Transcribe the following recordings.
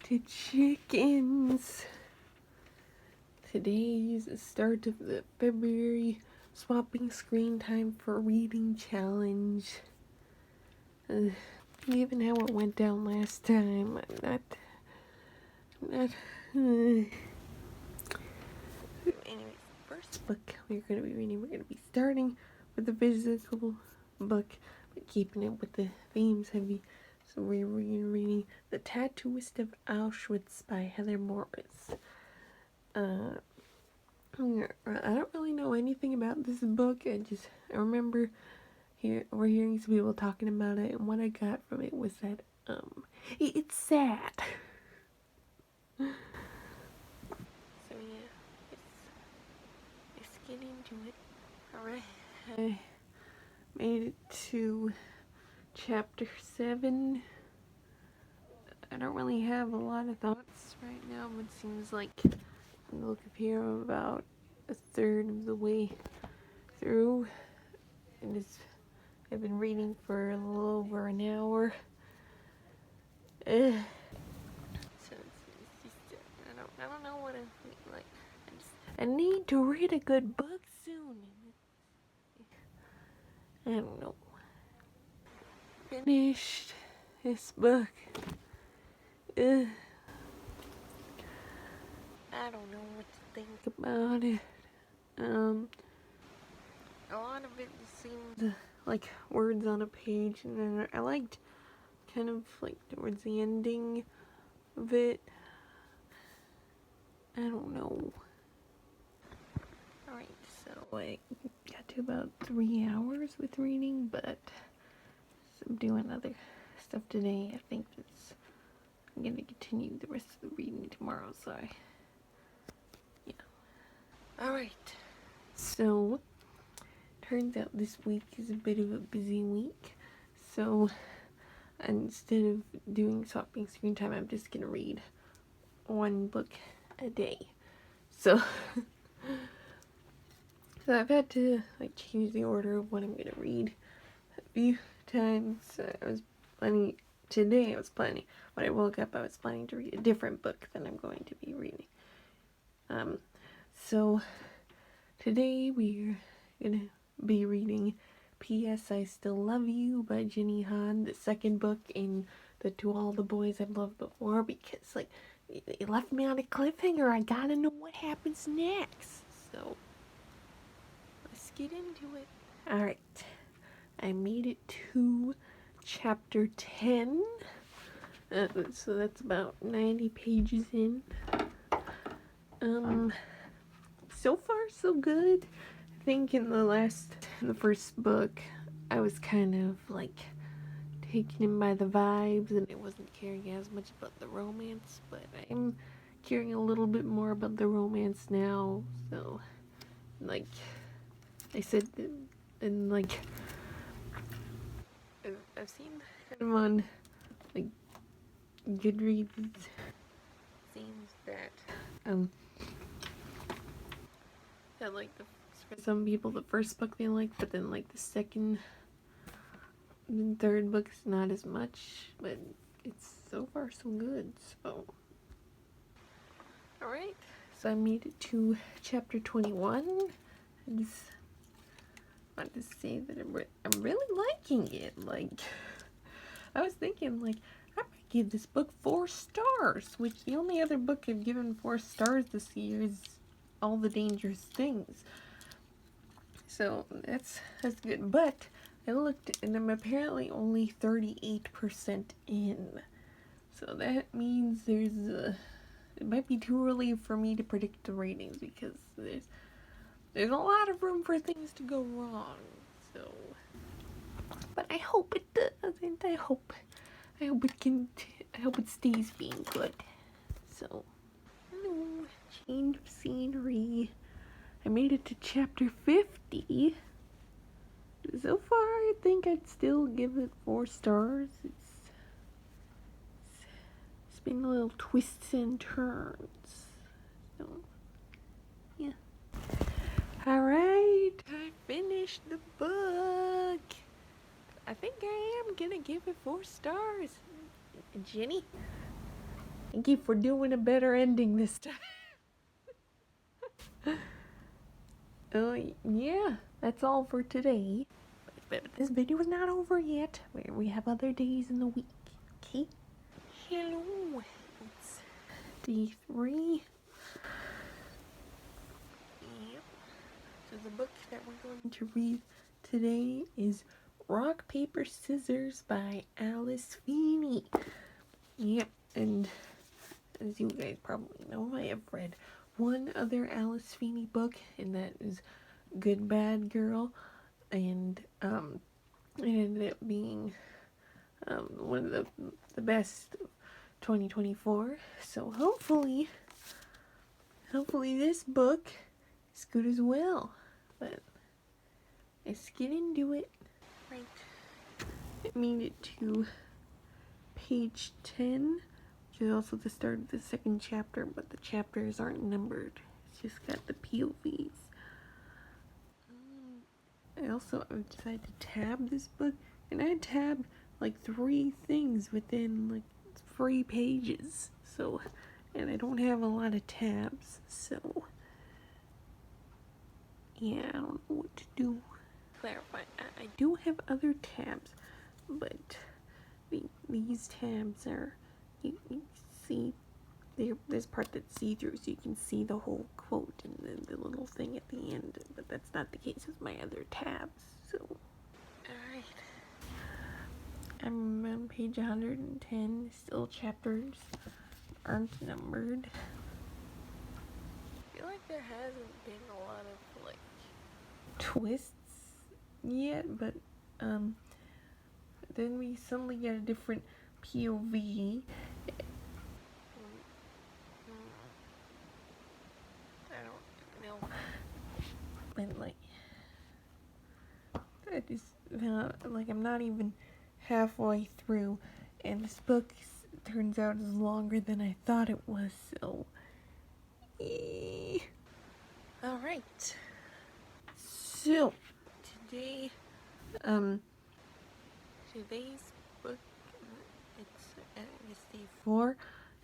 to chickens. Today is the start of the February swapping screen time for reading challenge. Given how it went down last time, I'm not. Anyways, first book we're going to be reading, we're going to be starting with the physical book, but keeping it with the themes heavy. So we're reading The Tattooist of Auschwitz by Heather Morris. I don't really know anything about this book. I remember we're hearing some people talking about it, and what I got from it was that it's sad. So yeah, let's get into it. Alright, I made it to chapter 7. I don't really have a lot of thoughts right now, but it seems like look up here, I'm about a third of the way through, and I've been reading for a little over an hour. So it's just, I don't know what I like. I need to read a good book soon. I don't know. Finished this book. I don't know what to think about it. A lot of it seemed like words on a page, and then I liked kind of like towards the ending of it. I don't know. Alright, so I got to about 3 hours with reading, but I'm doing other stuff today. I think I'm gonna continue the rest of the reading tomorrow, so yeah. Alright, so turns out this week is a bit of a busy week, so instead of doing swapping screen time, I'm just gonna read one book a day. So I've had to like change the order of what I'm gonna read a few times. Today I was planning, when I woke up, I was planning to read a different book than I'm going to be reading. So today we're gonna be reading P.S. I Still Love You by Jenny Han, the second book in the To All the Boys I've Loved Before, because like it left me on a cliffhanger. I gotta know what happens next. So let's get into it. Alright, I made it to chapter 10. So that's about 90 pages in. So far so good. I think in the first book, I was kind of like taken in by the vibes, and it wasn't caring as much about the romance, but I'm caring a little bit more about the romance now. So like I said, and like I've seen him on like Goodreads. Seems that like for some people the first book they like, but then like the second and third book's not as much, but it's so far so good. So alright, so I made it to chapter 21. I just want to say that I'm really liking it. Like I was thinking like I might give this book 4 stars, which the only other book I've given 4 stars this year is All the Dangerous Things. So that's good. But I looked and I'm apparently only 38% in. So that means it might be too early for me to predict the ratings, because there's a lot of room for things to go wrong. So, but I hope it doesn't. I hope it stays being good. So, change of scenery. I made it to chapter 50. So far, I think I'd still give it 4 stars. It's been a little twists and turns. So, yeah. Alright, I finished the book. I think I am gonna give it 4 stars. Jenny, Thank you for doing a better ending this time. Yeah, that's all for today. But this video is not over yet. We have other days in the week, okay? Hello, it's day 3. Yep. So the book that we're going to read today is Rock, Paper, Scissors by Alice Feeney. Yep, and as you guys probably know, I have read one other Alice Feeney book, and that is Good Bad Girl, and it ended up being one of the best of 2024. So hopefully this book is good as well. But let's get into it. Right, it made it to page 10, which is also the start of the second chapter, but the chapters aren't numbered. It's just got the POVs. I also decided to tab this book, and I tabbed like 3 things within like 3 pages. So, and I don't have a lot of tabs, so yeah, I don't know what to do. Clarify, I do have other tabs, but these tabs are, you see, there's part that's see-through, so you can see the whole quote and the little thing at the end, but that's not the case with my other tabs, so. Alright. I'm on page 110, still chapters aren't numbered. I feel like there hasn't been a lot of, like, twists yet, but, then we suddenly get a different POV. I don't know. But like, I just like, I'm not even halfway through, and this book turns out is longer than I thought it was. So, all right. So today, today's book, it's day 4,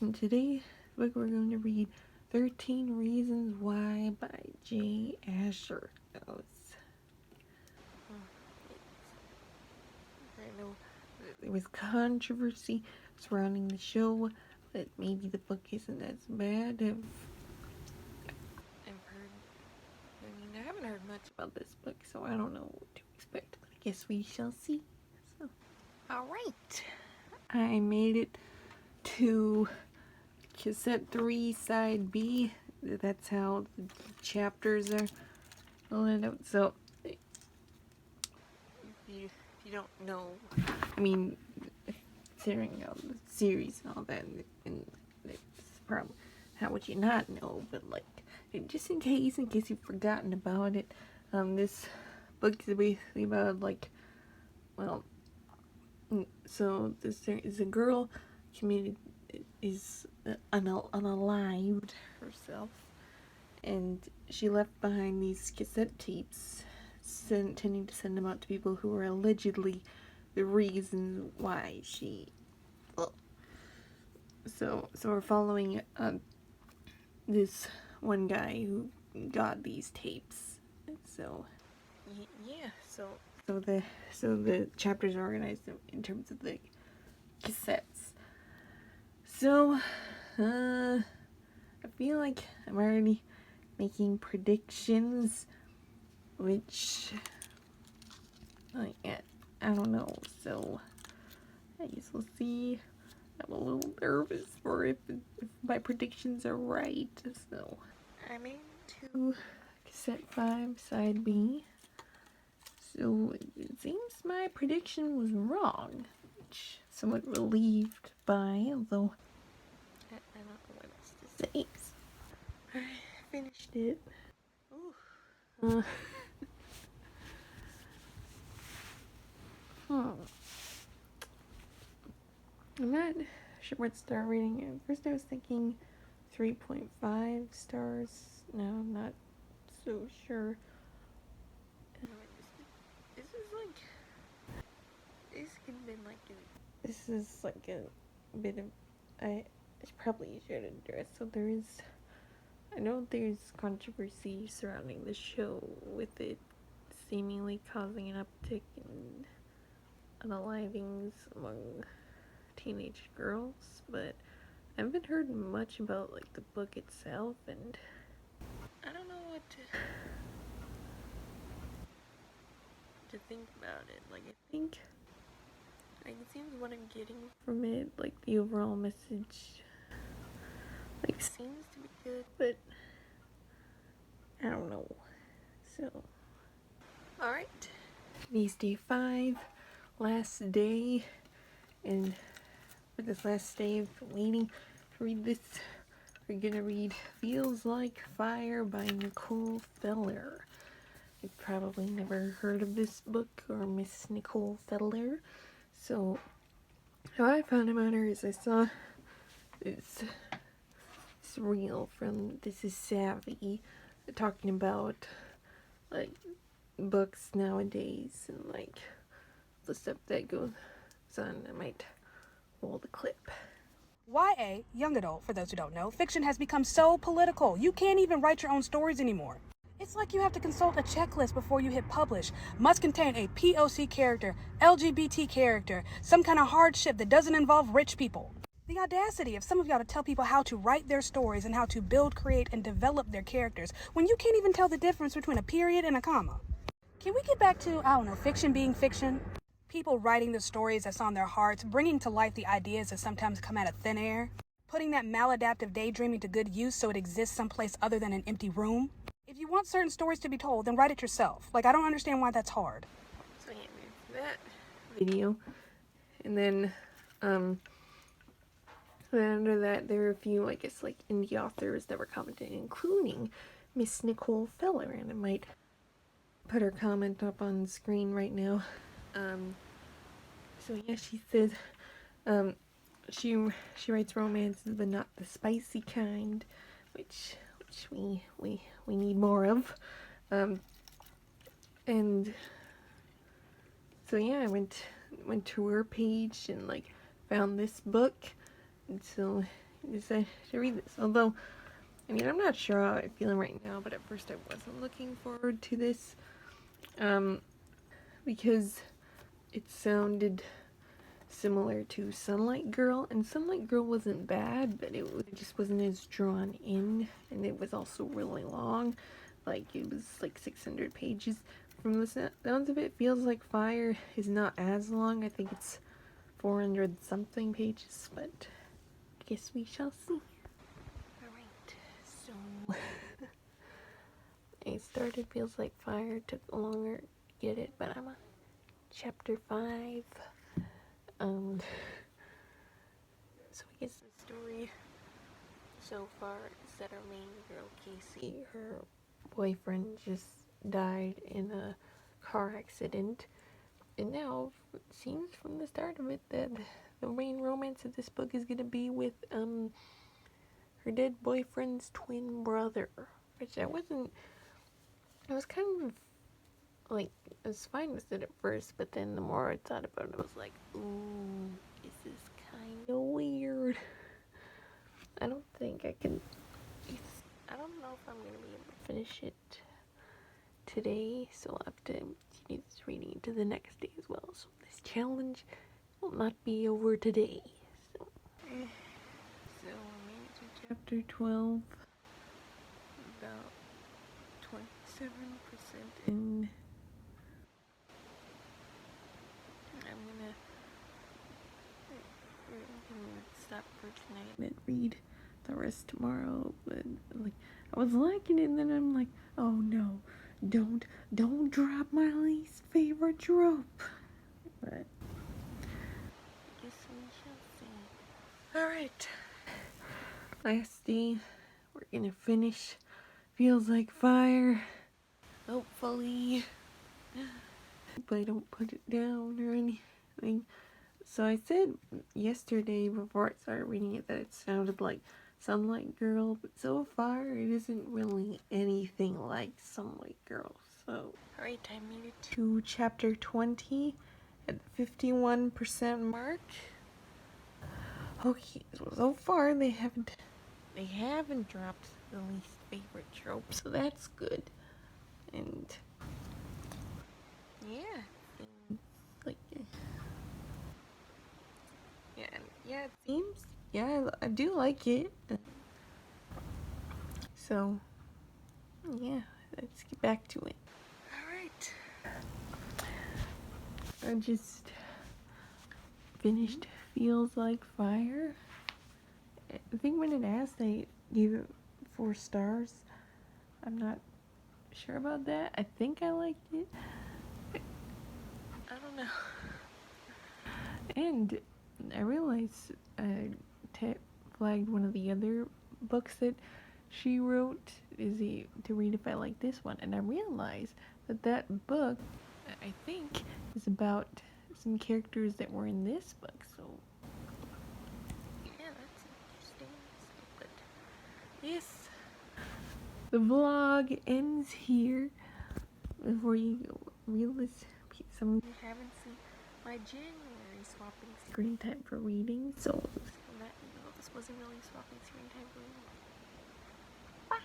and today's book we're going to read 13 Reasons Why by J. Asher. I know there was controversy surrounding the show, that maybe the book isn't as bad. I've heard, I haven't heard much about this book, so I don't know what to expect, but I guess we shall see. So, alright. I made it to cassette 3, side B. That's how the chapters are laid out. So, if you don't know, I mean, considering the series and all that, and it's probably, how would you not know, but like, just in case you've forgotten about it, this book is basically about, like, well, so there is a girl committed, is unalived herself, and she left behind these cassette tapes, intending to send them out to people who were allegedly the reason why she. Well, so we're following this one guy who got these tapes. So yeah, so the chapters are organized in terms of the cassettes. So I feel like I'm already making predictions, which I don't know. So I guess we'll see. I'm a little nervous for if my predictions are right. So I'm into cassette 5, side B. So it seems my prediction was wrong, which I'm somewhat relieved by, although I don't know what else to say. So I finished it. Ooh. I'm not sure what star rating. At first I was thinking 3.5 stars. Now I'm not so sure. This is like, this could have been like this is like a bit of, it's probably easier to address. So I know there's controversy surrounding the show with it seemingly causing an uptick in unalivings among teenage girls, but I haven't heard much about like the book itself, and I don't know what to think about it. Like I think like it seems what I'm getting from it, like the overall message like seems to be good, but I don't know. So alright. Today's day 5, last day, and for this last day of waiting to read this, we're gonna read Feels Like Fire by Nicole Feller. You've probably never heard of this book or Miss Nicole Feller. So how I found about her is I saw this reel from This Is Savvy talking about like books nowadays and like the stuff that goes on. I might roll the clip. YA, young adult, for those who don't know, fiction has become so political. You can't even write your own stories anymore. It's like you have to consult a checklist before you hit publish. Must contain a POC character, LGBT character, some kind of hardship that doesn't involve rich people. The audacity of some of y'all to tell people how to write their stories and how to build, create, and develop their characters when you can't even tell the difference between a period and a comma. Can we get back to, I don't know, fiction being fiction? People writing the stories that's on their hearts, bringing to life the ideas that sometimes come out of thin air, putting that maladaptive daydreaming to good use so it exists someplace other than an empty room. If you want certain stories to be told, then write it yourself. Like, I don't understand why that's hard. So yeah, there's that video, and then under that there are a few, I guess, like indie authors that were commenting, including Miss Nicole Feller, and I might put her comment up on screen right now. So yeah, she says she writes romances but not the spicy kind, which we need more of. And so yeah, I went to her page and like found this book, and so I decided to read this. Although, I mean, I'm not sure how I'm feeling right now, but at first I wasn't looking forward to this, because it sounded similar to Sunlight Girl, and Sunlight Girl wasn't bad, but it just wasn't as drawn in, and it was also really long. Like, it was like 600 pages. From the sounds of it, Feels Like Fire is not as long. I think it's 400 something pages, but I guess we shall see. Alright, so I started Feels Like Fire, took longer to get it, but I'm on chapter 5. So I guess the story so far is that our main girl, Casey, her boyfriend just died in a car accident, and now it seems from the start of it that the main romance of this book is gonna be with her dead boyfriend's twin brother, which I was kind of like, I was fine with it at first, but then the more I thought about it, I was like, ooh, this is kind of weird. I don't think I can, I don't know if I'm going to be able to finish it today, so I'll have to continue this reading into the next day as well. So this challenge will not be over today. So we made it to chapter 12, about 27% in. I'm gonna stop for tonight and read the rest tomorrow. But like, I was liking it, and then I'm like, oh no, don't drop my least favorite trope. But I guess we shall see. Alright, last day, we're gonna finish Feels Like Fire, hopefully. But I don't put it down or anything. So I said yesterday before I started reading it that it sounded like Sunlight Girl, but so far it isn't really anything like Sunlight Girl. So, alright, I made it to chapter 20 at the 51% mark. Okay, so far they haven't dropped the least favorite trope, so that's good. And yeah, and, like yeah, it seems I do like it. So yeah, let's get back to it. All right, I just finished Feels Like Fire. I think when it asked, they gave it 4 stars. I'm not sure about that. I think I liked it. I don't know. And I realized I flagged one of the other books that she wrote to read if I like this one, and I realized that book, I think, is about some characters that were in this book. So yeah, that's interesting. But yes, the vlog ends here. Before you realize some of you haven't seen my January swapping screen time for reading, so that, this wasn't really swapping screen time for reading. Bye!